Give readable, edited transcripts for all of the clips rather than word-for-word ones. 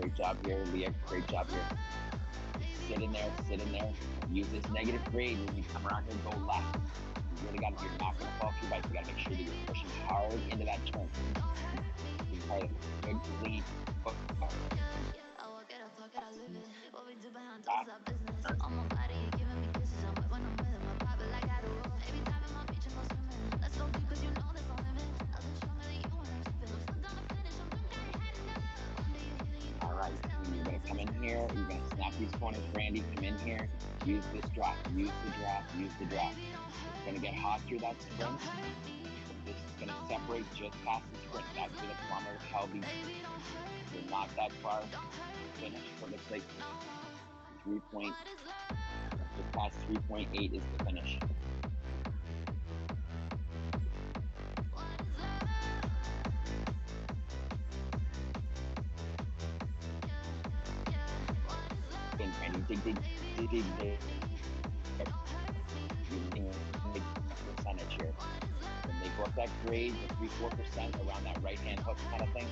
Great job here, Leah. Great job here. Sit in there, sit in there. Use this negative grade when you come around here, go left. You really got to, you're not going to fall off your bike. You got to make sure that you're pushing hard into that turn. Good, clean. All right, you're going to come in here. You're going to snap these corners. Brandy, come in here. Use this drop. Use the drop. Use the drop. It's going to get hot through that sprint. This is going to separate just past the sprint. That's where the kilometer hell be. You're not that far. Finish. So it looks like 3 point. Just past 3.8 is the finish. Again, Brandy, dig. Big percentage here. When they go up that grade, the 3-4% around that right hand hook kind of thing,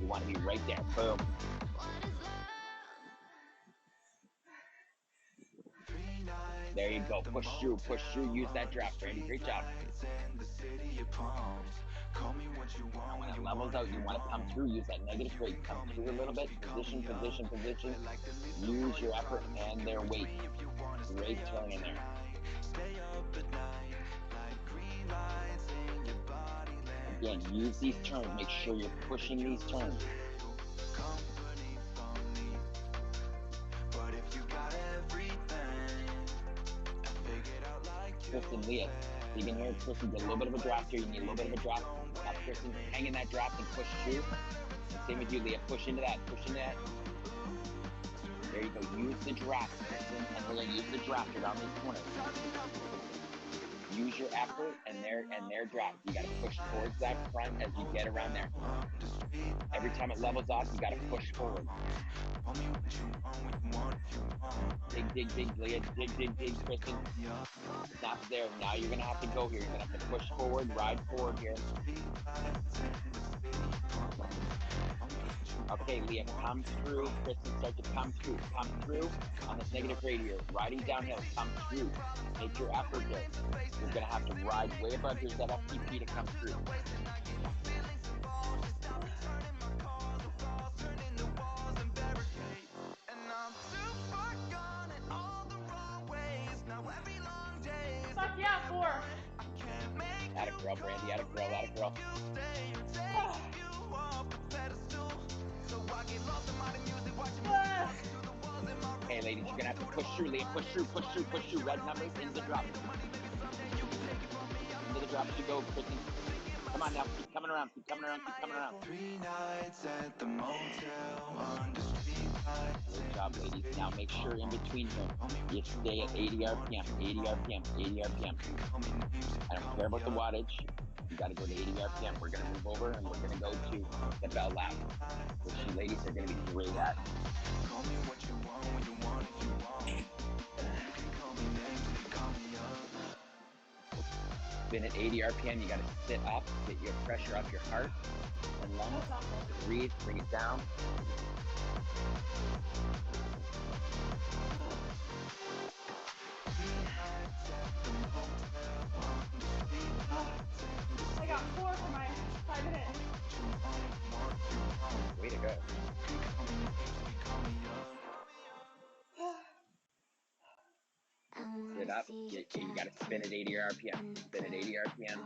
you want to be right there. Boom. There you go. Push through. Use that drop, Brandy. Great job. Now when it levels out, you want to come through. Use that negative grade. Come through a little bit. Position. Use your effort and their weight. Great turn in there. Again, use these turns. Make sure you're pushing these turns. Kristen, Leah, dig in here. Kristen, get a little bit of a drop here. You need a little bit of a drop. Now, Kristen, hang in that drop and push through. And same with you, Leah. Push into that. There you go. Use the drop, Kristen, and Leah. Use the drop around these corners. Use your effort and their drop. You got to push towards that front as you get around there. Every time it levels off, you got to push forward. Dig, Leah. Dig, Kristen. Stop there. Now you're going to have to go here. You're going to have to push forward, ride forward here. Okay, Leah, come through. Kristen, start to come through. Come through on this negative grade here. Riding downhill, come through. Make your effort here. You're going to have to ride way above your ZFTP to come through. Fuck yeah, 4. Atta girl, Brandy. Atta girl. Okay, ladies, you're gonna have to push through, Leah. Push through. Red numbers into the drop. Into the drop as you go, Kristen. Come on now, keep coming around. 3 nights at the motel under streetlights. Good job, ladies. Now make sure in between here, you stay at 80 RPM. I don't care about the wattage. You gotta go to 80 RPM. We're gonna move over and we're gonna go to the bell lap, which you ladies are gonna be great at. Call me what you want when you want if you want. You can call me names, you can call me up. Then at 80 RPM, you gotta sit up, get your pressure off your heart and lungs. Breathe, bring it down. I got 4 for my 5 minutes. Way to go. Sit up, you gotta spin at 80 RPM. Spin at 80 RPM.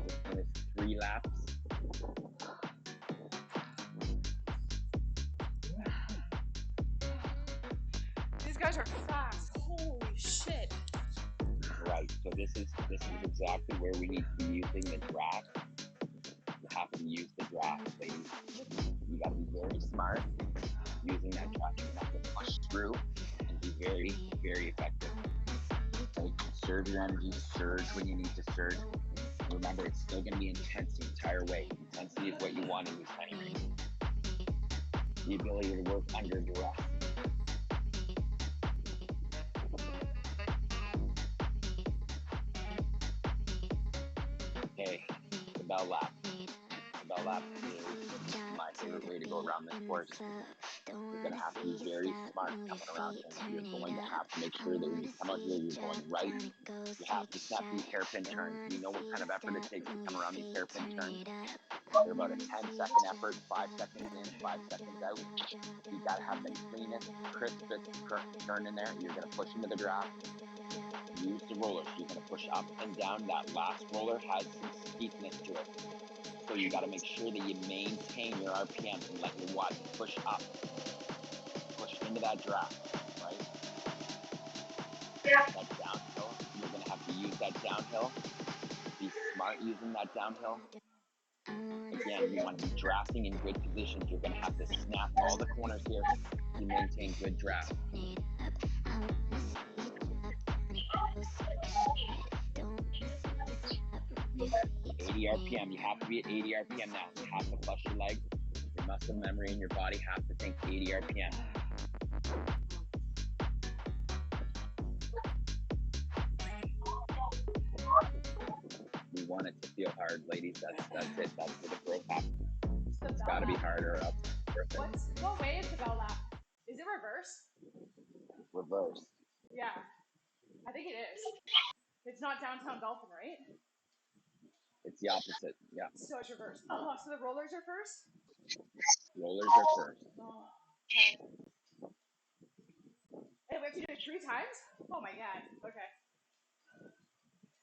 This one is 3 laps. These guys are fast. Holy shit. Right, so this is exactly where we need to be using the draft. You have to use the draft, ladies. You gotta be very smart using that draft. You're gonna have to push through and be very, very effective. Conserve your energy, surge when you need to surge. Remember, it's still going to be intense the entire way. Intensity is what you want in these tiny races. The ability to work under duress. Okay, the bell lap. The bell lap is my favorite way to go around this course. You're going to have to be very smart coming around here. You're going to have to make sure that when you come out here, you're going right. You have to snap these hairpin turns. We know what kind of effort it takes to come around these hairpin turns. They're about a 10-second effort, 5 seconds in, 5 seconds out. You got to have the cleanest, crispest turn in there. You're going to push into the draft. Use the rollers. You're going to push up and down. That last roller has some steepness to it. So you got to make sure that you maintain your RPM and let your watts push up. Push into that draft, right? Yeah. That downhill, you're going to have to use that downhill. Be smart using that downhill. Again, you want to be drafting in good positions. You're going to have to snap all the corners here to maintain good draft. 80 RPM. You have to be at 80 RPM now. You have to flush your legs. Your muscle memory and your body have to think 80 RPM. We want it to feel hard, ladies. That's it. That's where the growth happens. It's got to be hard or else it's worth it. What way is the bell lap? Is it reverse? Reverse. Yeah, I think it is. It's not downtown Dolphin, right? It's the opposite. Yeah. So it's reverse. Oh, so the rollers are first? Rollers are first. Oh, okay. Hey, we have to do it 3 times? Oh my god. Okay.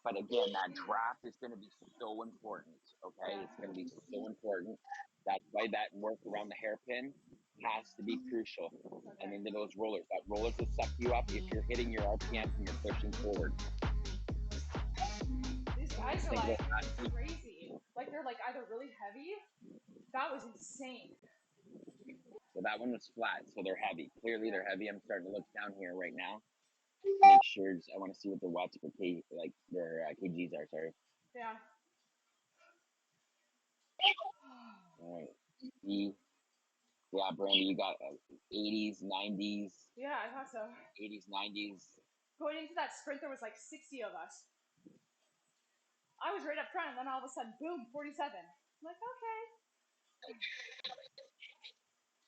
But again, that draft is going to be so important. Okay, Yeah. it's going to be so important. That's why that work around the hairpin has to be crucial. Okay. And into those rollers. That rollers will suck you up if you're hitting your RPMs and you're pushing forward. These guys are Think like about that. crazy. Like they're like either really heavy. That was insane. So that one was flat, so they're heavy. Clearly Yeah. they're heavy. I'm starting to look down here right now. Make sure I want to see what their watts per k, like their kgs are. Sorry. Yeah. All right. Yeah, Brandy, you got 80s, 90s, Yeah, I thought so. 80s, 90s. Going into that sprint, there was like 60 of us. I was right up front, and then all of a sudden, boom, 47. I'm like, okay.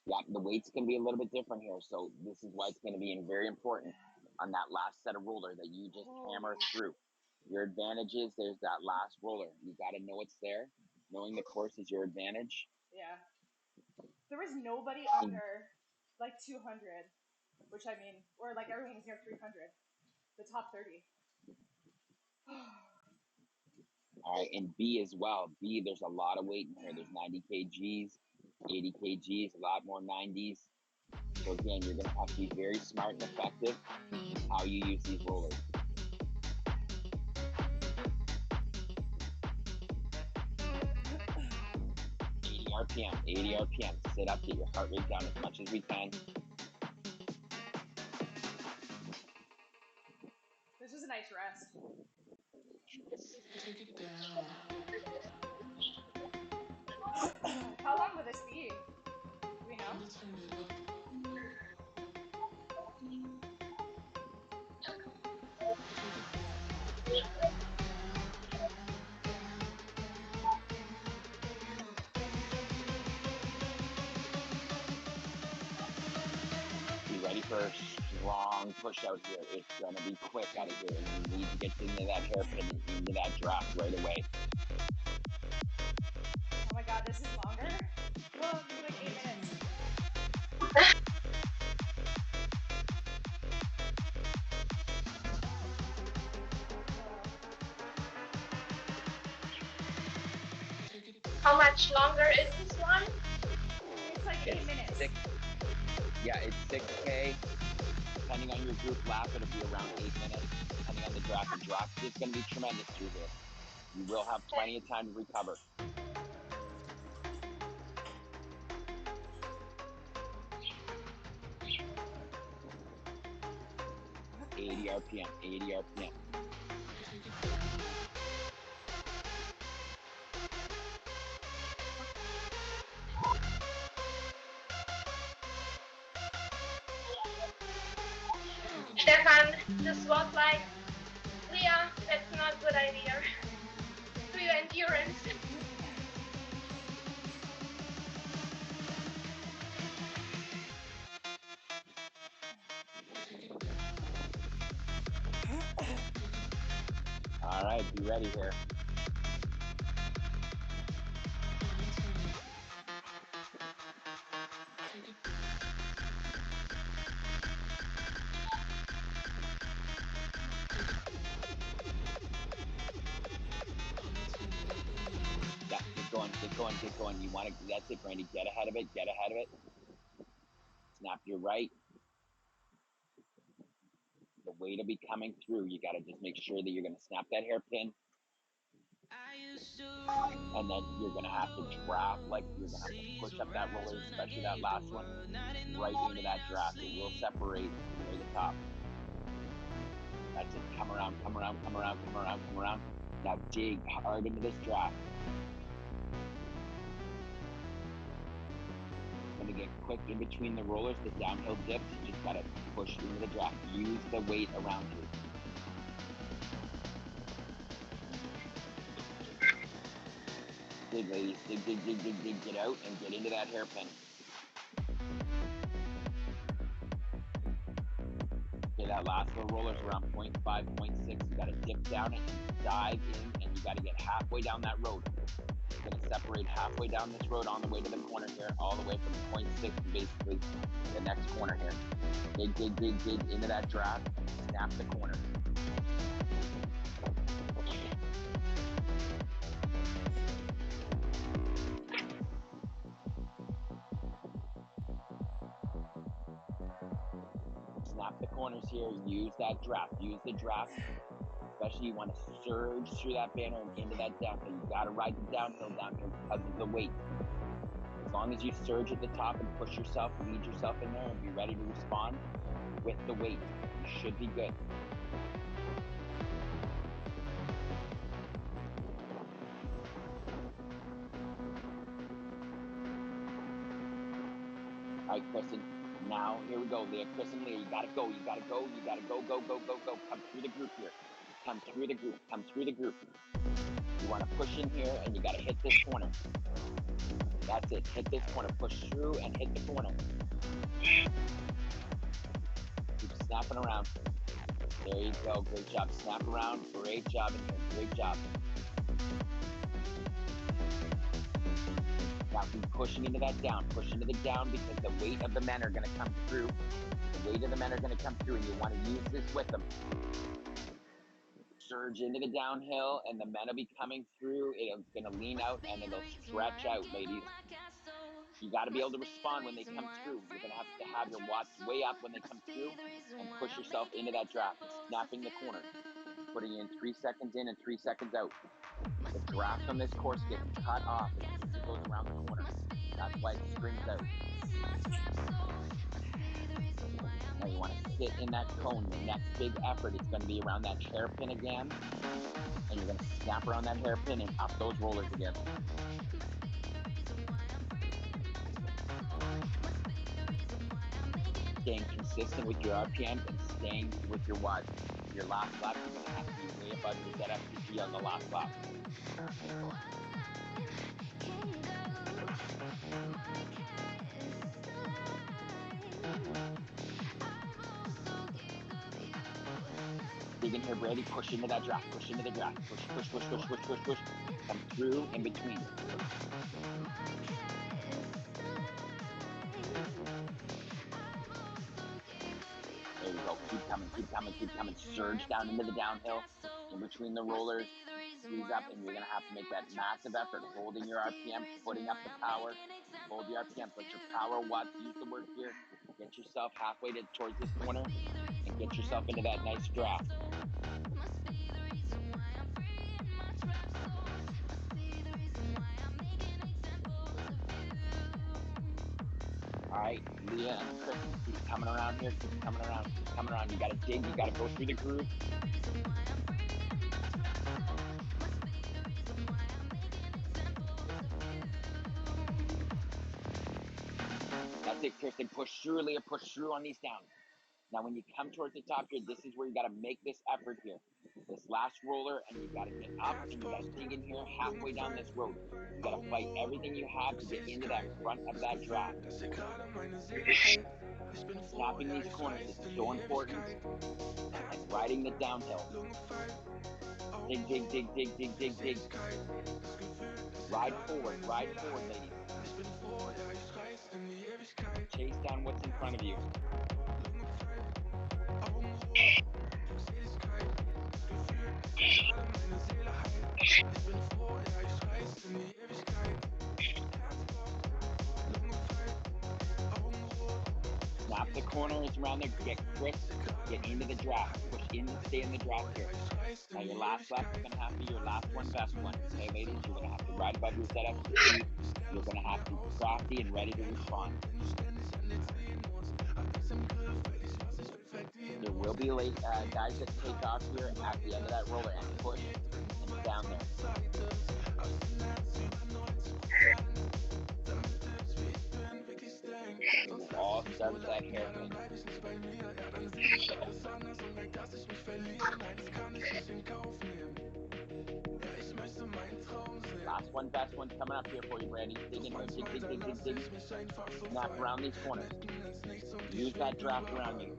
Yeah, the weight's going to be a little bit different here, so this is why it's going to be very important on that last set of roller that you just hammer through. Your advantage is there's that last roller. You got to know it's there. Knowing the course is your advantage. Yeah. There was nobody under like 200, which I mean, or like everyone was near 300. The top 30. All right, and B as well. B, there's a lot of weight in here. There's 90 kgs, 80 kgs, a lot more 90s. So again, you're going to have to be very smart and effective how you use these rollers. 80 RPM, 80 RPM. Sit up, get your heart rate down as much as we can. This was a nice rest. Take it down. How long will this be? Do we know? I'ma turn it up. Take it Be ready for a strong push out here. It's going to be quick out of here, and you need to get into that hairpin and into that draft right away. Oh my god, this is longer? Well, it's like 8 minutes. How much longer is this one? It's like 8 minutes. It's 6K. Depending on your group lap, it'll be around 8 minutes. Depending on the draft, the draft is going to be tremendous through here. You will have plenty of time to recover. 80 RPM, 80 RPM. Stefan, this was like, Leah, that's not a good idea. To your endurance. All right, be ready here. Yeah, get going, get going, get going. You want to, that's it, Brandy. Get ahead of it, get ahead of it. Snap your right. The weight will be coming through. You got to just make sure that you're going to snap that hairpin. And then you're going to have to draft, like you're going to have to push up that roller, especially that last one, right into that draft. It will separate near the top. That's it. Come around, come around, come around, come around, come around. Now dig hard into this draft. Going to get quick in between the rollers, the downhill dips. You just got to push into the draft. Use the weight around you. Dig, ladies. Dig, dig, dig, dig, dig. Get out and get into that hairpin. Okay, that last little roller's around 0.5, 0.6. You got to dip down it and dive in, and you got to get halfway down that road. It's going to separate halfway down this road on the way to the corner here, all the way from 0.6 to basically the next corner here. Dig, dig, dig, dig into that draft and snap the corner. Snap the corners here. Use that draft. Use the draft. Especially you want to surge through that banner and into that downhill. You got to ride the downhill down here because of the weight. As long as you surge at the top and push yourself, lead yourself in there and be ready to respond with the weight, you should be good. All right, Kristen. Now, here we go, Leah. Chris and Leah, you gotta go, you gotta go, you gotta go, go, go, go, go. Come through the group here. Come through the group, come through the group. You wanna push in here and you gotta hit this corner. That's it, hit this corner, push through and hit the corner. Keep snapping around. There you go, great job. Snap around, great job in here, great job. Now keep pushing into that down, push into the down because the weight of the men are gonna come through. The weight of the men are gonna come through and you wanna use this with them. Surge into the downhill and the men will be coming through. It's gonna lean out and it'll stretch out, ladies. You gotta be able to respond when they come through. You're gonna have to have your watts way up when they come through and push yourself into that draft, snapping the corner, putting in 3 seconds in and 3 seconds out. The draft on this course gets cut off as soon as it goes around the corner. That's why it springs out. Now you want to sit in that cone. Your next big effort is going to be around that hairpin again. And you're going to snap around that hairpin and up those rollers again. Staying consistent with your RPMs and staying with your watts. Your last lap, you're going to have to be way above your ZFCT on the last lap. Dig in here, Brady. Push into that draft. Push into the draft. Push, push, push, push, push, push, push. Come through in between. There you go. Keep coming, keep coming, keep coming. Surge down into the downhill. In between the rollers. Squeeze up, and you're going to have to make that massive effort. Holding your RPM, putting up the power. Hold your RPM, put your power watts. Use the word here. Get yourself halfway towards this corner and get yourself into that nice draft. All right, Leah and Chris, keep coming around here. Keep coming around. Keep coming around. You got to dig. You got to go through the groove. Great, Kristen. Push through, Leah. Push through on these downs. Now, when you come towards the top here, this is where you got to make this effort here. This last roller, and you got to get up, and you got to dig in here halfway down this road. You got to fight everything you have to get into that front of that draft. Snapping these corners is so important, and riding the downhill. Dig, dig, dig, dig, dig, dig, dig. Ride forward, ladies. Chase down what's in front of you. Snap the corners around there. Get crisp. Get into the draft. Push in and stay in the draft here. Now your last lap is going to have to be your last one, best one. Okay, ladies, you're going to have to ride above your setup speed. You're going to have to be crafty and ready to respond. There will be guys that take off here at the end of that roller and push and down there. It will all start at that hairpin. Last one, best one coming up here for you, Brandy. Dig in here. Dig, dig, dig, dig, dig. Snap around these corners. Use that draft around you.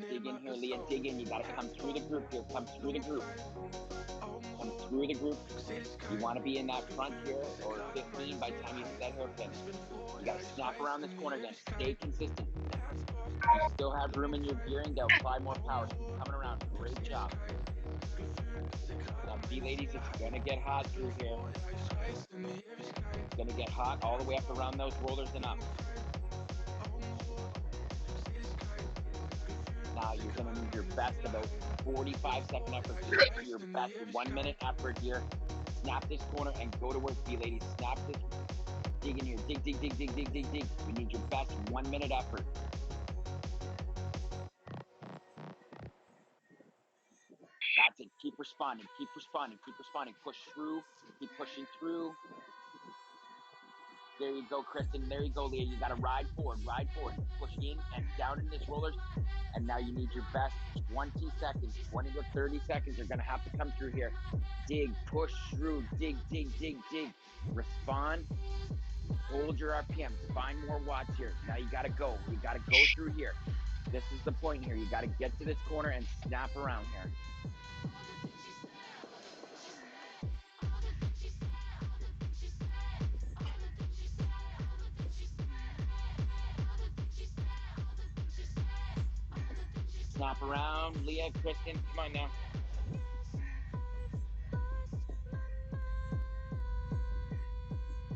Dig in here, Leah. Dig in. You got to come through the group here. Come through the group. Come through the group. You want to be in that front here or 15 by the time you hit that hairpin. You got to snap around this corner again. Stay consistent. You still have room in your gearing to apply more power. Keep coming around. Great job. Now, ladies, it's going to get hot through here. It's going to get hot all the way up around those rollers and up. Now you're going to need your best about 45-second effort here. Your best 1 minute effort here. Snap this corner and go to work, ladies. Snap this. Dig in here. Dig, dig, dig, dig, dig, dig, dig. You need your best 1 minute effort. That's it. Keep responding. Keep responding. Keep responding. Push through. Keep pushing through. There you go, Kristen. There you go, Leah. You got to ride forward. Ride forward. Push in and down in this rollers. And now you need your best 20 seconds. 20 to 30 seconds. You're going to have to come through here. Dig. Push through. Dig, dig, dig, dig. Respond. Hold your RPMs. Find more watts here. Now you got to go. You got to go through here. This is the point here. You got to get to this corner and snap around here. Snap around. Leah, Kristen, come on now.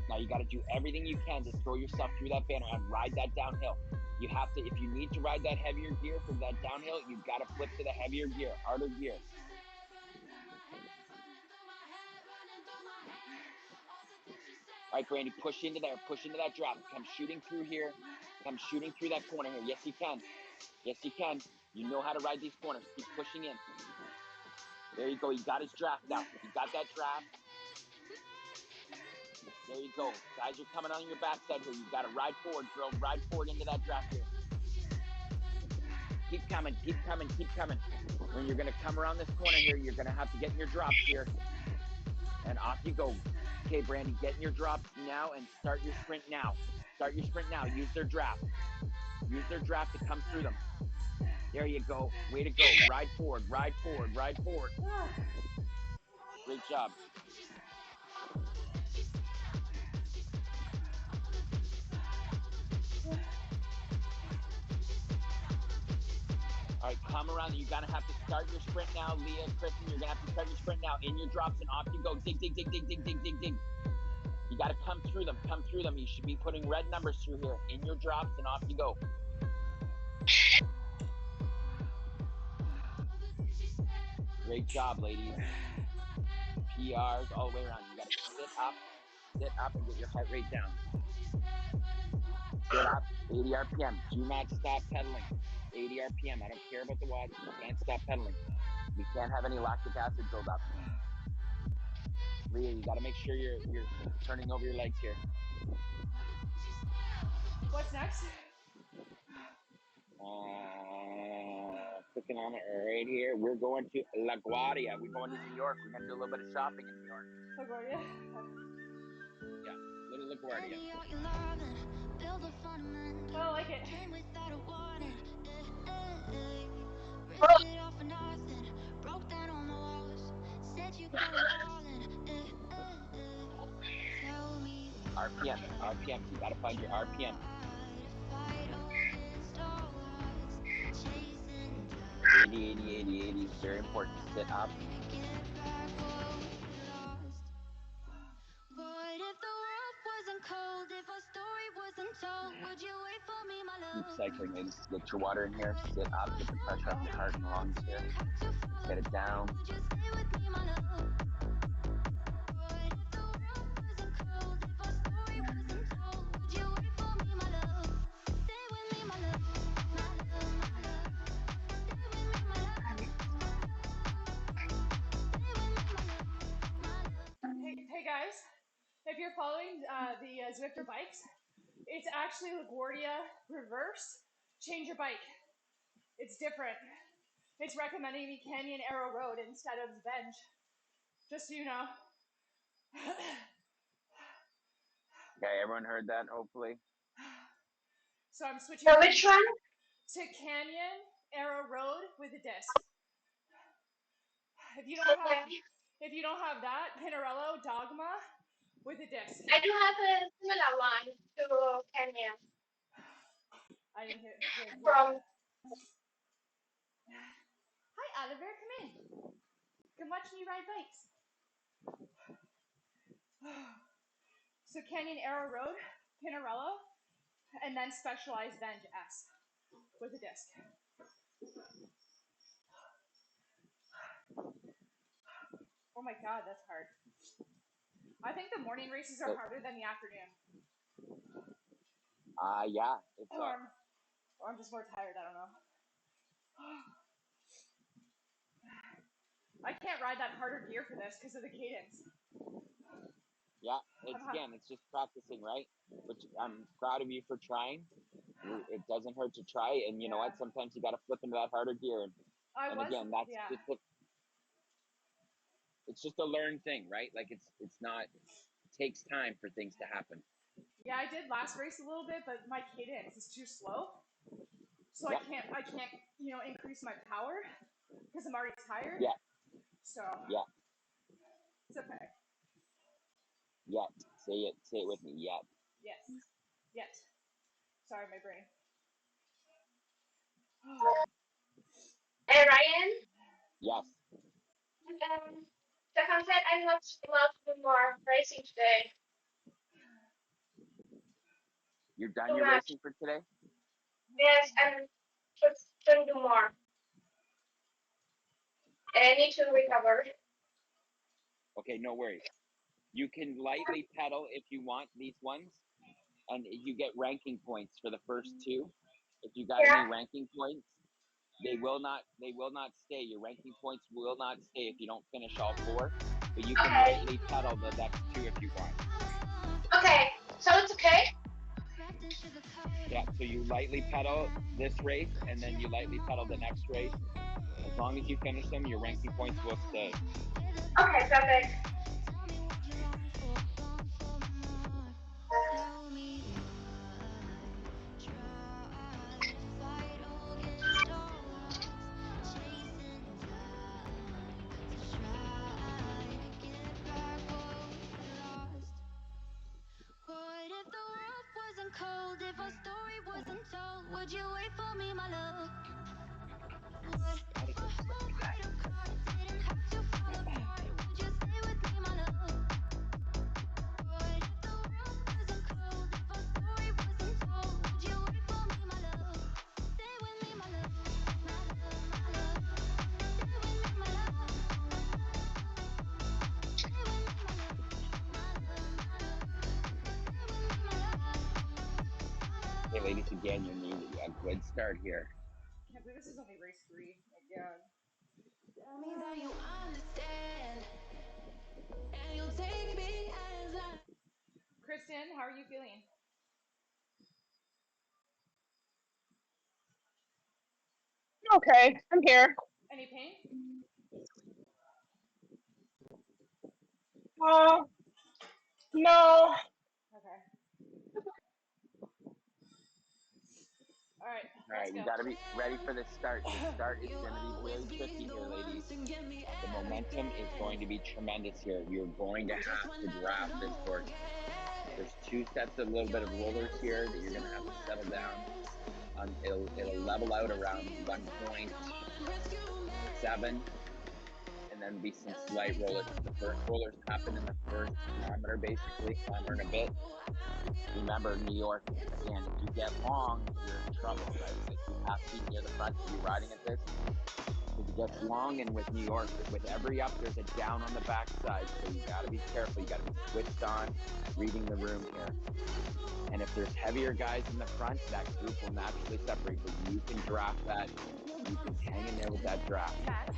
Now you got to do everything you can to throw yourself through that banner and ride that downhill. You have to, if you need to ride that heavier gear for that downhill, you've got to flip to the heavier gear, harder gear. All right, Brandy, push into there. Push into that drop. Come shooting through here. Come shooting through that corner here. Yes, you can. Yes, you can. You know how to ride these corners. Keep pushing in. There you go. You got his draft now. You got that draft. There you go. Guys are coming on your backside here. You got to ride forward, girl. Ride forward into that draft here. Keep coming, keep coming, keep coming. When you're going to come around this corner here, you're going to have to get in your drops here. And off you go. Okay, Brandy, get in your drops now and start your sprint now. Start your sprint now. Use their draft. Use their draft to come through them. There you go. Way to go. Ride forward, ride forward, ride forward. Great job. All right, come around. You're going to have to start your sprint now. Leah, Kristen, you're going to have to start your sprint now. In your drops and off you go. Dig, dig, dig, dig, dig, dig, dig, dig. You got to come through them. Come through them. You should be putting red numbers through here. In your drops and off you go. Great job, ladies. PRs all the way around. You got to sit up, and get your heart rate down. Sit up, 80 RPM. Do not stop pedaling. 80 RPM. I don't care about the watts. You can't stop pedaling. You can't have any lactic acid buildup. Leah, you got to make sure you're turning over your legs here. What's next? Clicking on it right here. We're going to LaGuardia. We're going to New York. We're going to do a little bit of shopping in New York. LaGuardia? Yeah, little LaGuardia. I don't like it. RPMs, RPMs. You got to find your RPMs. 80, 80, 80, 80. Very important. Sit up. Keep cycling, ladies. Get your water in here. Sit up. Get the pressure off your heart and lungs here. Let's get it down. Hey guys, if you're following the Zwifter bikes, it's actually LaGuardia reverse. Change your bike. It's different. It's recommending me Canyon Arrow Road instead of Venge. Just so you know. Okay, everyone heard that, hopefully. So I'm switching So which one? to Canyon Arrow Road with a disc. If you don't have Okay. if you don't have that, Pinarello Dogma with a disc. I do have a similar one to Kenya I didn't hear from. that. Hi Oliver, come in. Come watch me ride bikes. So Canyon Arrow Road, Pinarello, and then Specialized Venge S with a disc. Oh my god, that's hard. I think the morning races are harder than the afternoon. Yeah, it's Or I'm just more tired, I don't know. I can't ride that harder gear for this because of the cadence. yeah. It's just practicing, right? Which I'm proud of you for trying. It doesn't hurt to try, and you know what? Sometimes you got to flip into that harder gear, and again, that's yeah. it's just a learned thing, right? Like it's not. It takes time for things to happen. Yeah, I did last race a little bit, but my cadence is too slow. So Yeah, I can't, increase my power because I'm already tired. yeah, So yeah, it's okay. yet. Say it with me. Yet. Yes. Yet. Sorry, my brain. And Ryan, Yes. Stefan said I'm not allowed to do more racing today. You're done Too your much. racing for today? Yes, I'm just don't do more. I need to recover. Okay, no worries. You can lightly pedal if you want these ones, and you get ranking points for the first two. If you got any Yeah. ranking points, they will not stay. Your ranking points will not stay if you don't finish all four. But you can Okay. lightly pedal the next two if you want. Okay. So it's okay. Yeah, so you lightly pedal this race and then you lightly pedal the next race. As long as you finish them, your ranking points will stay. Okay. Perfect. Gotta get Swift, guys. Okay, ladies, again, you need a good start here. I can't believe this is only race 3. Oh my god. Kristen, how are you feeling? Okay, I'm here. Any pain? Uh, no. Okay. All right, All let's right, you go. got to be ready for the start. The start is going to be very tricky here, ladies. The momentum is going to be tremendous here. You're going to have to draft this course. There's two sets of a little bit of rollers here that you're going to have to settle down. It'll level out around 1.7, and then be some slight rollers. The first rollers happen in the first kilometer, basically, kilometer and a bit. Remember, New York, again, if you get long, you're in trouble, right? Like, you have to be near the front to be riding at this. Because it gets long, and with New York, with every up, there's a down on the backside. So you got to be careful. You got to be switched on, reading the room here. And if there's heavier guys in the front, that group will naturally separate, but you can draft that. You can hang in there with that draft. Matt,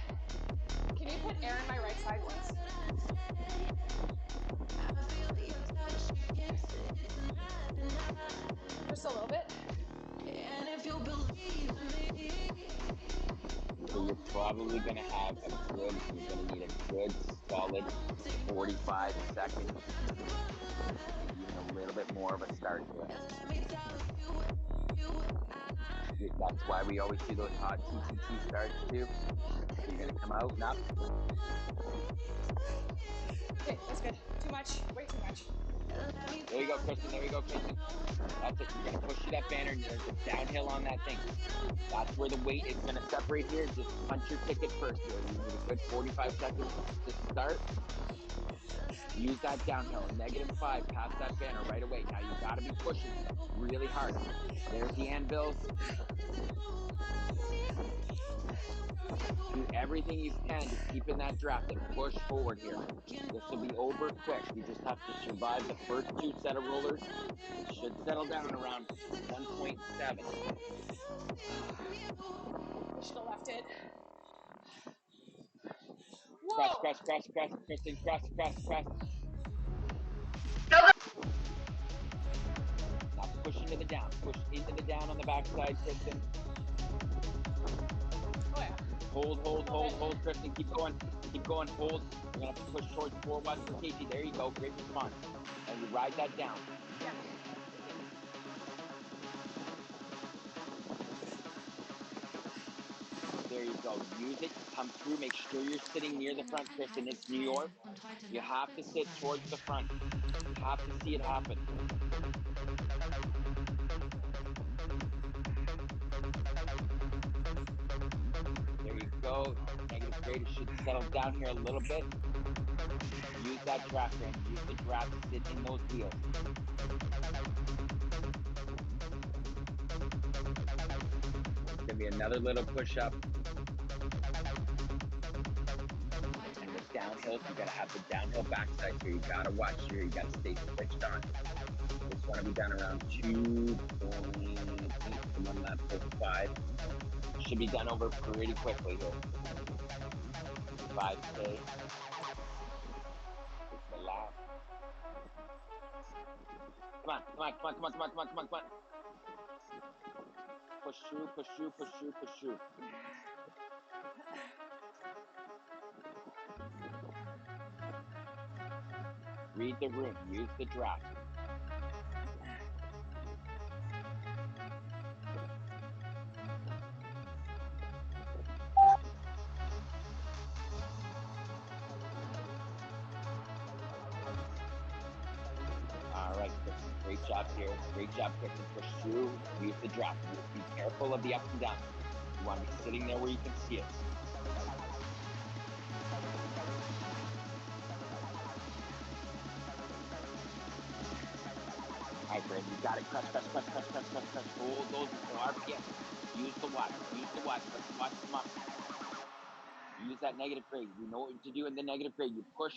can you put air in my right side, please? Just a little bit. So you're probably going to have you're going to need a good solid 45 seconds, maybe even a little bit more of a start here. That's why we always do those hot TTT starts too. So you're going to come out and up. Okay, that's good. Too much. Way too much. There you go, Kristen. There you go, Kristen. That's it. You're going to push through that banner, and there's a downhill on that thing. That's where the weight is going to separate here. Just punch your ticket first here. You need a good 45 seconds to start. Use that downhill. -5 past that banner right away. Now you got to be pushing really hard. There's the anvils. Do everything you can to keep in that draft and push forward here. This will be over quick. You just have to survive the first two set of rollers. It should settle down around 1.7. I should have left it. Cross, Whoa! cross, cross, cross, Kristen, cross, cross, cross. Now push into the down. Push into the down on the backside, Kristen. Oh yeah. Hold, hold, Love hold, it. hold, Kristen. Keep going. Keep going. Hold. You're going to have to push towards 4 watts per kg. There you go. Great response. Now you ride that down. Yeah. Thank you. There you go. Use it. Come through. Make sure you're sitting near the front, Kristen. It's New York. You have to sit towards the front. You have to see it happen. There you go. Negative grade. It should settle down here a little bit. Use that draft, Randy. Use the draft. Sit in those wheels. It's going to be another little push up. And the downhills, you got to have the downhill backsides here. You got to watch here. You got to stay switched on. This want to be done around 2.8 to 1 lap per 5. Should be done over pretty quickly here. 5K is the lap. Come on, come on, come on, come on, come on, come on, come on, come on. Push through, push through, push through, push through. Read the room. Use the draft. All right, Kristen. Great job here. Great job, Kristen. Push through. Use the draft. Be careful of the ups and downs. You want to be sitting there where you can see it. All right, Brandon, you got it. Crush, crush, crush, crush, crush, crush, crush. Hold those RPMs. Use the watts. Use the watts. Let's watch some ups. Use that negative grade. We know what to do in the negative grade. You push.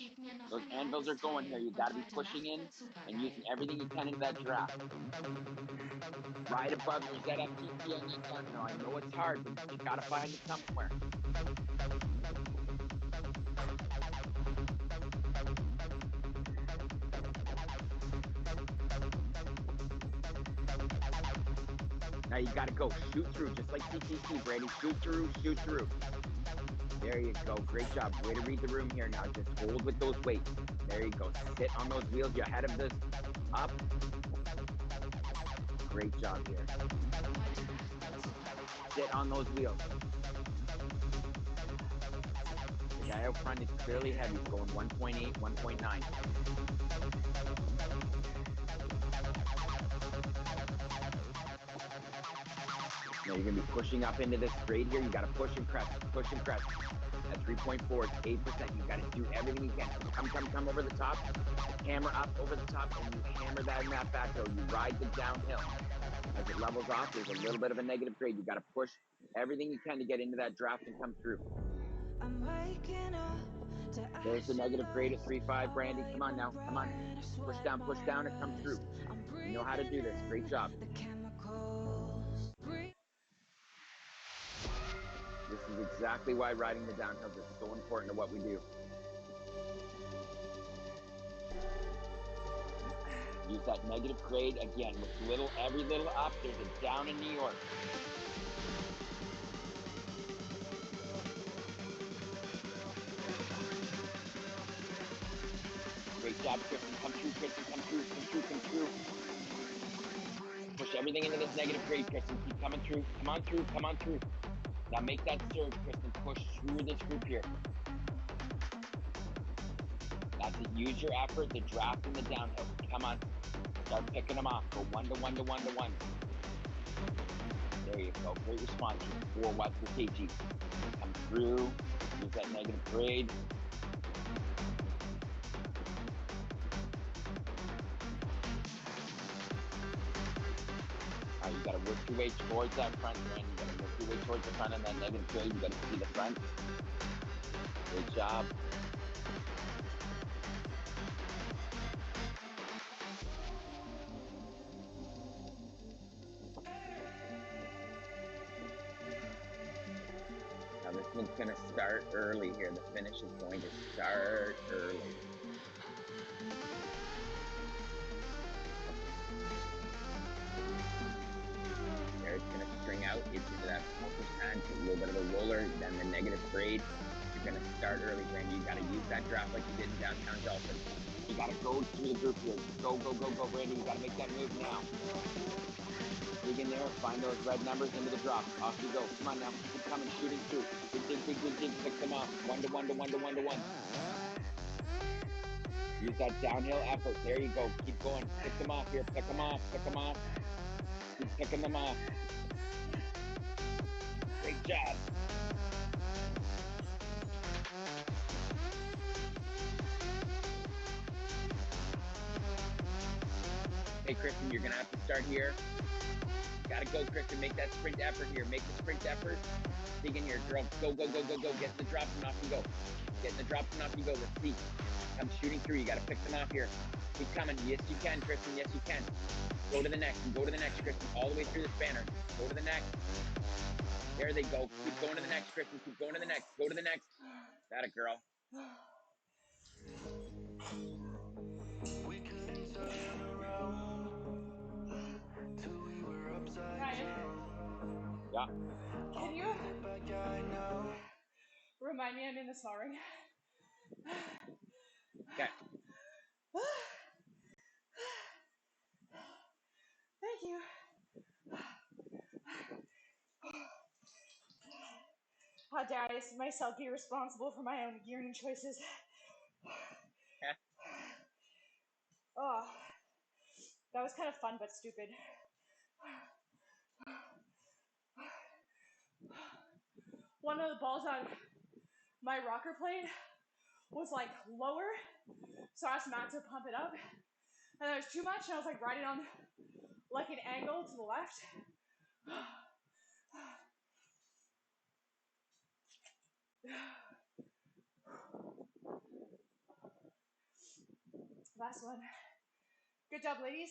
Those anvils are going here. You got to be pushing in and using everything you can into that draft. Right above your ZFTT on that downhill. I know it's hard, but you got to find it somewhere. Now you gotta go. Shoot through, just like CCC, Brady. Shoot through, shoot through. There you go. Great job. Way to read the room here. Now just hold with those weights. There you go. Sit on those wheels. You're ahead of this. Up. Great job here. Sit on those wheels. The guy out front is clearly heavy. He's going 1.8, 1.9. Now you're going to be pushing up into this grade here. You got to push and crest, push and crest. At 3.4, it's 8%. You got to do everything you can. Come over the top. Hammer up over the top, and you hammer that in that back hill. You ride the downhill. As it levels off, there's a little bit of a negative grade. You got to push everything you can to get into that draft and come through. There's the negative grade at 3.5, Brandy. Come on now. Come on. Push down, and come through. You know how to do this. Great job. This is exactly why riding the downhills is so important to what we do. Use that negative grade again with every little up. There's a down in New York. Great job, Kristen. Come through, Kristen. Come through, come through, come through. Push everything into this negative grade, Kristen. Keep coming through. Come on through, come on through. Now make that surge, Kristen. Push through this group here. That's it. Use your effort, the draft and the downhill. Come on. Start picking them off. Go 1 to 1 to 1 to 1. There you go. Great response. 4 watts per kg. Come through. Use that negative grade. You got to work your way towards that front end. You got to work your way towards the front of that negative grade. You got to see the front. Great job. Now this one's going to start early here. The finish is going to start early. There, it's going to string out. It's into that 4%, a little bit of a roller, then the negative grade. You're going to start early, Brandy. You got to use that draft like you did in downtown Dolphin. You got to go through the group here. Go, go, go, go, Brandy. You got to make that move now. Dig in there, find those red numbers into the drop. Off you go. Come on now. Keep coming, shooting through. Dig, dig, dig, dig. Pick them off. 1 to 1 to 1 to 1 to 1. Use that downhill effort. There you go. Keep going. Pick them off here. Pick them off. Pick them off. Keep picking them off. Great job. Hey, Kristen, you're going to have to start here. Got to go, Kristen. Make that sprint effort here. Make the sprint effort. Dig in here, girl. Go, go, go, go, go. Get in the drops and off you go. Get in the drops and off you go. Let's see. I'm shooting through. You got to pick them off here. Keep coming. Yes, you can, Kristen. Yes, you can. Go to the next. And go to the next, Kristen. All the way through the spanner. Go to the next. There they go. Keep going to the next, Kristen. Keep going to the next. Go to the next. Got it, girl. We couldn't turn around till we were upside Ryan, down. Yeah. can you remind me I'm in the small ring? Okay. Thank you. How dare I myself be responsible for my own gearing choices? Oh, that was kind of fun but stupid. One of the balls on my rocker plate was like lower, so I asked Matt to pump it up, and there was too much, and I was like riding on like an angle to the left. Last one. Good job, ladies.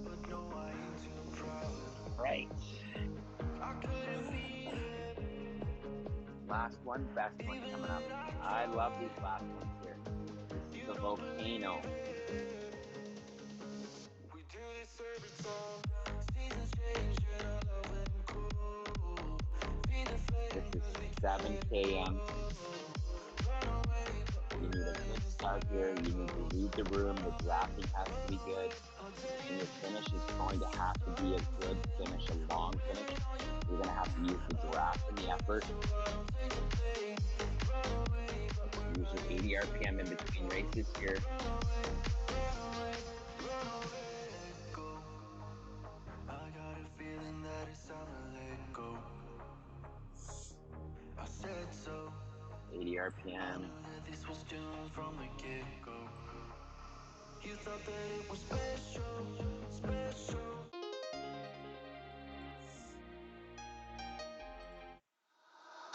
but no, I ain't too proud. Right. I couldn't beat it. Last one, best one coming up. I love these last ones here. This is the volcano. We do this every time. 7 km. You need a good start here. You need to read the room. The drafting has to be good. And your finish is going to have to be a good finish, a long finish. You're going to have to use the draft in the effort. Use your 80 RPM in between races here. I got a feeling that it's time to let go. I said so. 80 RPM. That this was doomed from the get-go. You thought that it was special, special.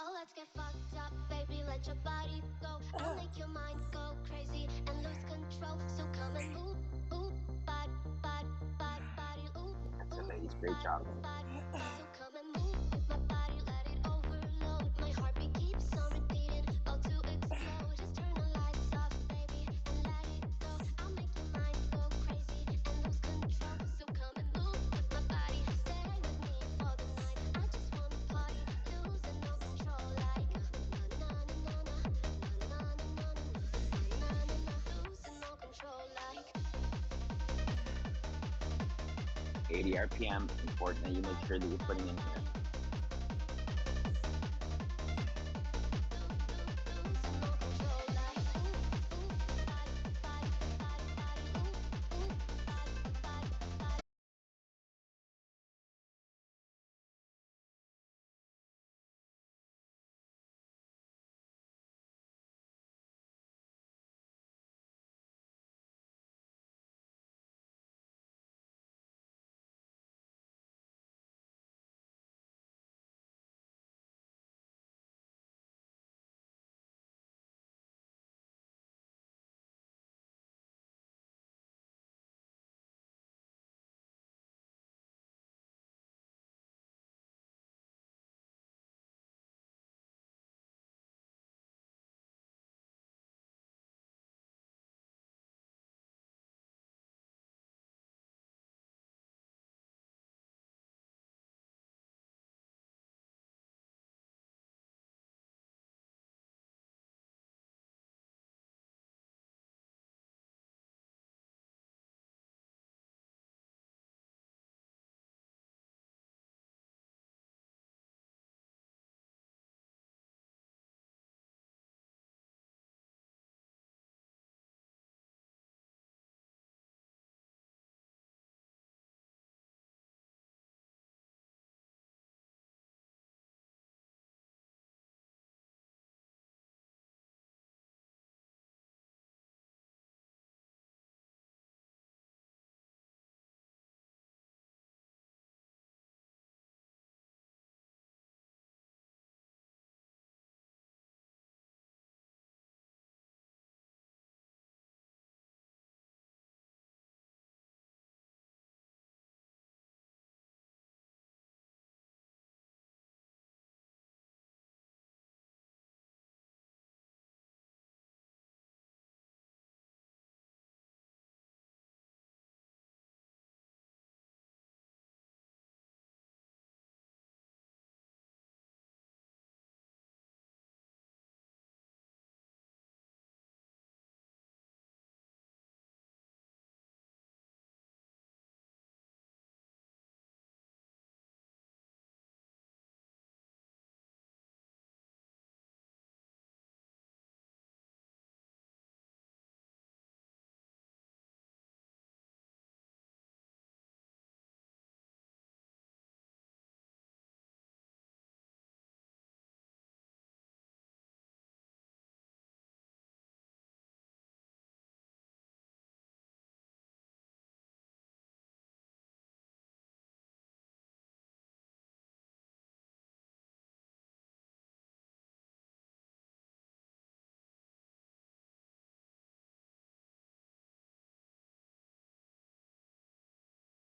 Oh, let's get fucked up, baby, let your body go. I'll make your mind go crazy and lose control. So come and move, move, body, body, body, body, ooh, So ooh, ladies, great job. body, body. So come and move with my body, let it overload. My heartbeat keeps on repeating, about to explode. Just turn the lights off, baby, and let it go. I'll make your mind go crazy and lose control. So come and move with my body, stay with me for the night. I just wanna party, losing no control, like na na na na na na na na na na, losing no control, like 80 RPM. Important that you make sure that you're putting in here. losing no control, like ooh, ooh, body, body, body, body, ooh, ooh, body, body, body.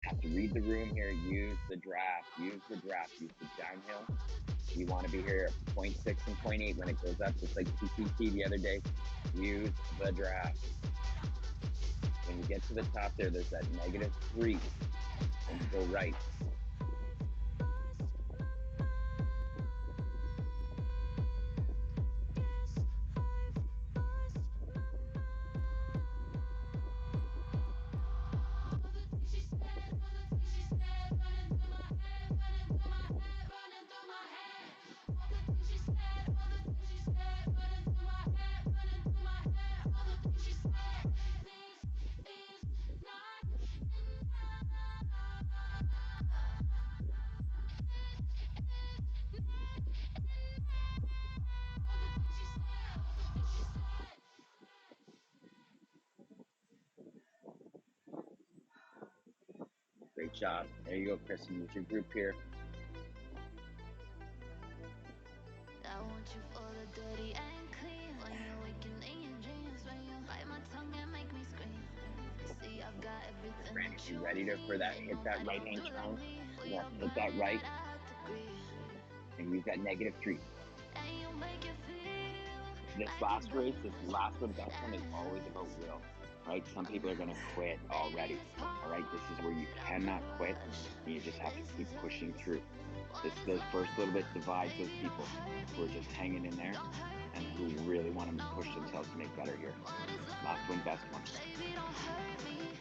Have to read the room here. Use the draft. Use the draft. Use the downhill. You want to be here at 0.6 and 0.8 when it goes up, just like PCT the other day. Use the draft. When you get to the top there's that -3, and you go right. Great job. There you go, Kristen. Use your group here. I want you for the dirty and clean. When you're waking in your dreams, when you bite my tongue and make me scream. See, I've got everything Brandy, that you you ready need. for that? Ain't Hit that nobody right gon' hand do like turn. me. You We have up to all hit that night right out to agree. and use that -3. And you make it feel This like you've last race, this been last one, through best one is always about this. will, right? Some people are going to quit Baby, already. it's All right. This is where you hard not to cannot quit rush. and you just have to This keep is pushing risky. through. What is Those first little bit love? divides those Baby, don't people hurt who are me. just hanging in there Don't hurt and me. who really want to No push more. themselves to make better here. What is Last one, love? best one. Baby, don't hurt me.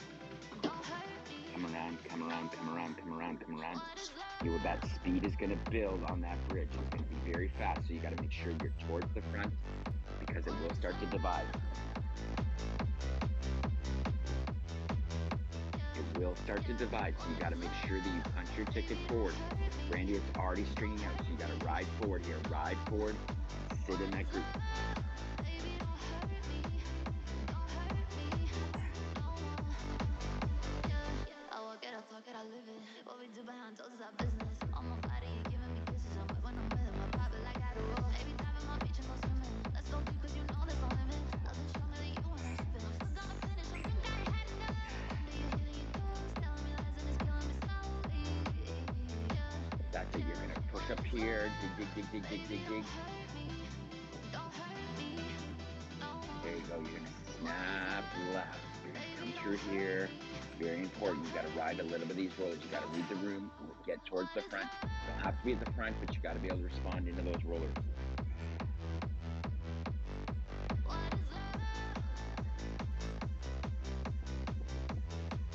Don't hurt me. Come around, come No around, come more. around, come around, come around. What is You that love? speed is going to build on that bridge. It's going to be very fast. So you got to make sure you're towards the front because it will start to divide. It will start to divide. So you got to make sure that you punch your ticket forward. Brandy is already stringing out. So you got to ride forward here. Ride forward. Sit in that group. Baby, don't hurt me. Don't hurt me. No more. Yeah, I walk it, I talk it, I live it. What we do behind doors is our business. On my body, you giving me kisses. I'm wet when I'm with him. I pop it like I do. Baby, dive in my beach and go swimming. Let's go deep, cause you know there's no limit. Nothing stronger than you when I'm sipping. I'm still gonna finish. I'm drunk, I had enough. Do you hear the echoes? Telling me lies and it's killing me slowly. Yeah. That's it. You're going to push up here. Dig, dig, dig, dig, dig, dig, dig. Don't hurt me. No more. There you go. You're going to snap left. You're going to come through here. Very important. You got to ride a little bit of these rollers. You got to read the room. Get towards the front. Don't have to be at the front, but you got to be able to respond into those rollers.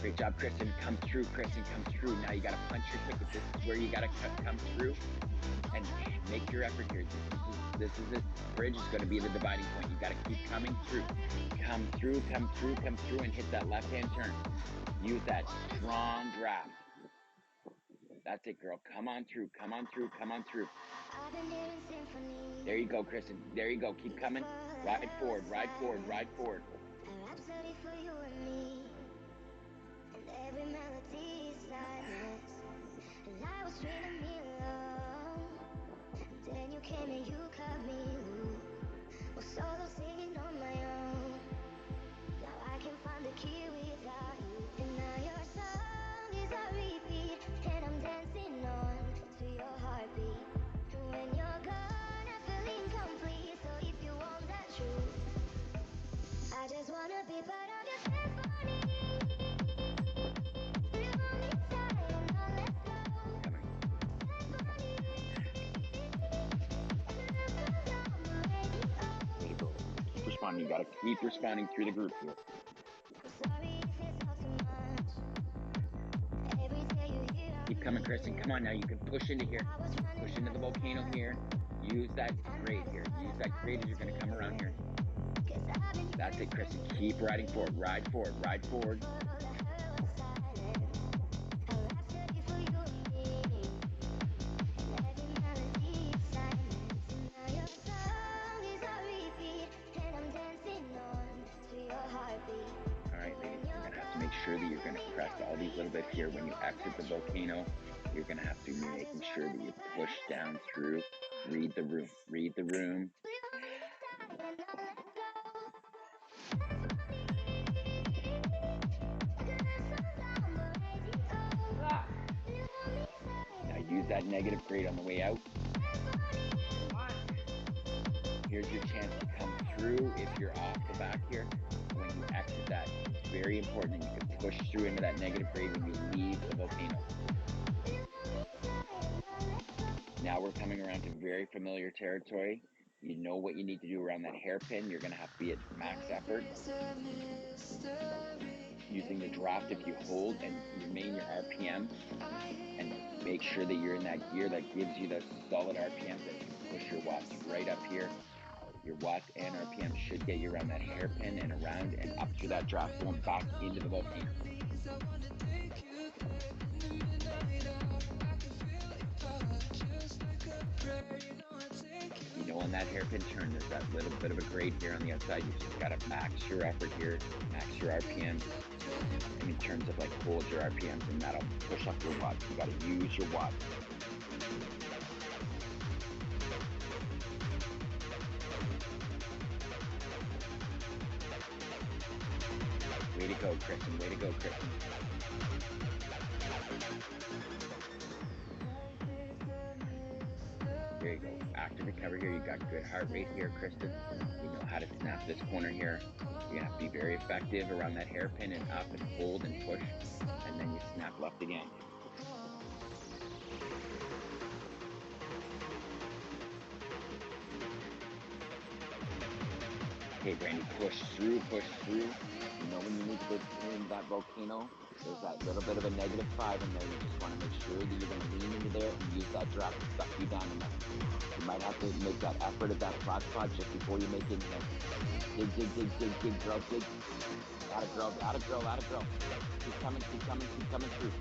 Great job, Kristen. Come through, Kristen. Come through. Now you got to punch your ticket. This is where you got to come through and make your effort here. This is it. Bridge is going to be the dividing point. You got to keep coming through. Come through, come through, come through, and hit that left-hand turn. Use that strong draft. That's it, girl. Come on through. Come on through. Come on through. There you go, Kristen. There you go. Keep coming. Ride forward. Ride forward. Ride forward. A rhapsody for you and me. And every melody is sadness. And I was feeling me alone. Then you came and you cut me loose. Was solo singing on my own. Now I can find the key without you. And now your song is a repeat. And I'm dancing on to your heartbeat. And when you're gone, I feel incomplete. So if you want that truth, I just wanna be part of your symphony. Live on the inside and not let go. Coming. Symphony. Way to go. Keep responding. You got to keep responding through the group here. Keep coming, Kristen. Come on now. You can push into here. Push into the volcano here. Use that grade here. Use that grade as you're going to come around here. That's it, Kristen. Keep riding forward. Ride forward. Ride forward. All right, ladies, you're going to have to make sure that you're going to press all these little bits here. When you exit the volcano, you're going to have to be making sure that you push down through. Read the room. Read the room. Ah, Now use that negative grade on the way out. come on. Here's your chance to come through if you're off the back here. When you exit that, it's very important that you can push through into that negative grade when you leave the volcano. Now we're coming around to very familiar territory. You know what you need to do around that hairpin. You're going to have to be at max effort. Using the draft, if you hold and remain your RPM and make sure that you're in that gear that gives you the solid RPMs as you push your watts right up here. Your watts and RPM should get you around that hairpin and around and up through that draft, going back into the volcano. You know on that hairpin turn, there's that little bit of a grade here on the outside. You just got to max your effort here, max your RPMs. In terms of like hold your RPMs, and that'll push up your watts. You got to use your watts. Way to go, Kristen. Way to go, Kristen. There you go. Active recovery here. You got good heart rate here, Kristen. You know how to snap this corner here. You're gonna have to be very effective around that hairpin and up and hold and push, and then you snap left again. Okay, Brandy, push through, push through. You know when you need to go in that volcano, there's that little bit of a -5 in there. You just want to make sure that you're going to lean into there and use that drop to suck you down in there. You might have to make that effort at that flat spot just before you make in here. Dig, dig, dig, dig, dig, girl, dig. Atta girl, atta girl, atta girl. Keep coming, keep coming, keep coming through.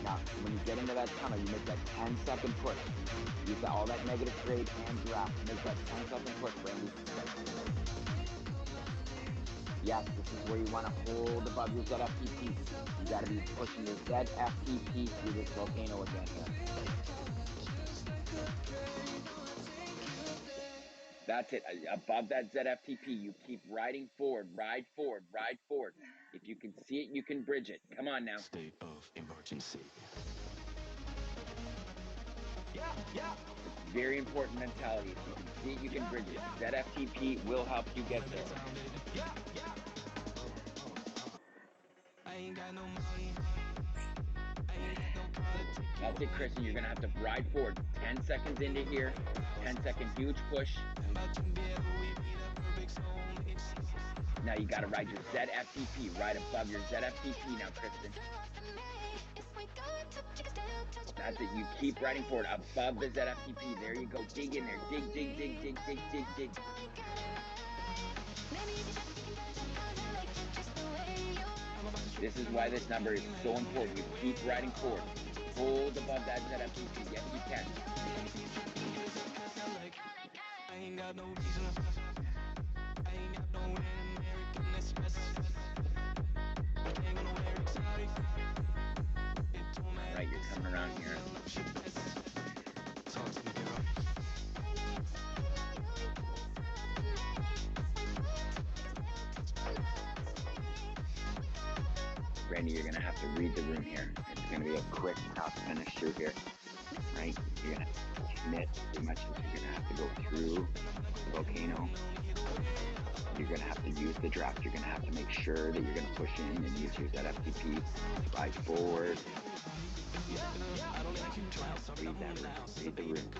Now, when you get into that tunnel, you make that 10-second push. Use all that negative grade and drop. Make that 10-second push, Brandy. Yes, this is where you want to hold above your ZFTP. You got to be pushing your ZFTP through this volcano again here. That's it. Above that ZFTP, you keep riding forward. Ride forward. Ride forward. If you can see it, you can bridge it. Come on now. State of emergency. Yeah. It's very important mentality. If you can see it, you can bridge it. ZFTP will help you get there. Yeah. I ain't got no money. I ain't got no car. That's it, Kristen. You're going to have to ride forward. 10 seconds into here. 10-second huge push. Now you got to ride your ZFTP right above your ZFTP now, Kristen. That's it. You keep riding forward above the ZFTP. There you go. Dig in there. Dig, dig, dig, dig, dig, dig, dig. This is why this number is so important. You keep riding forward. Hold above that ZFTP. Yes, you can. I ain't got no reason. I ain't got no American Express. I ain't got no exotic. All right, you're coming around here. Talk to me, girl. Brandy, you're going to have to read the room here. It's going to be a quick, tough finish through here, right? You're going to commit as much as you're going to have to go through the volcano. You're going to have to use the draft. You're going to have to make sure that you're going to push in and use your ZFTP. Ride forward. Read that room. Read the room.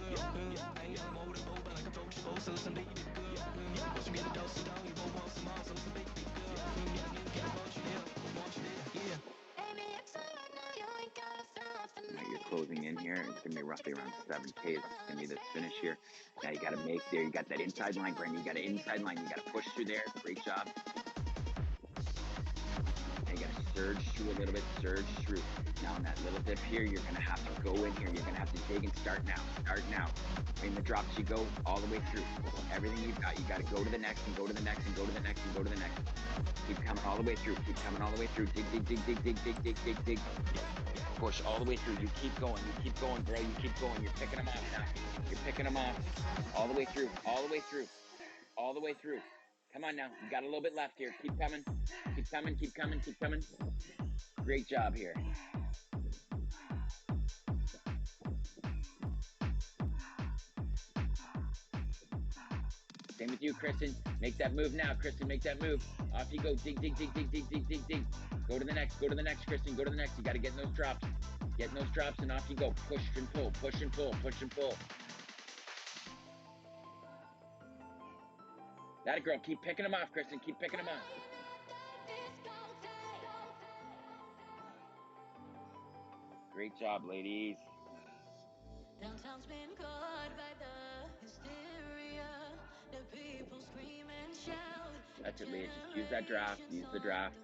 Now you're closing in here. It's going to be roughly around 7K. It's going to be this finish here. Now you got to make there. You got that inside line, Brandy. You got an inside line. You got to push through there. Great job. Now you got to surge through a little bit. Surge through. Now in that little dip here, you're going to have to go in here. You're going to have to dig and start now. Start now. In the drops you go all the way through. Everything you've got, you got to go to the next and go to the next and go to the next and go to the next. Keep coming all the way through. Keep coming all the way through. Dig, dig, dig, dig, dig, dig, dig, dig, dig. Push all the way through. You keep going. You keep going, girl. You keep going. You're picking them off now. You're picking them off. All the way through. All the way through. All the way through. Come on now. You got a little bit left here. Keep coming. Keep coming. Keep coming. Keep coming. Great job here. Same with you, Kristen. Make that move now, Kristen. Make that move. Off you go. Dig, dig, dig, dig, dig, dig, dig, dig. Go to the next. Go to the next, Kristen. Go to the next. You got to get in those drops. Get in those drops and off you go. Push and pull. Push and pull. Push and pull. That girl. Keep picking them off, Kristen. Keep picking them off. Great job, ladies. Downtown's been caught by the hysteria. The people scream and shout. That's it, ladies. Just use that draft. Use the draft.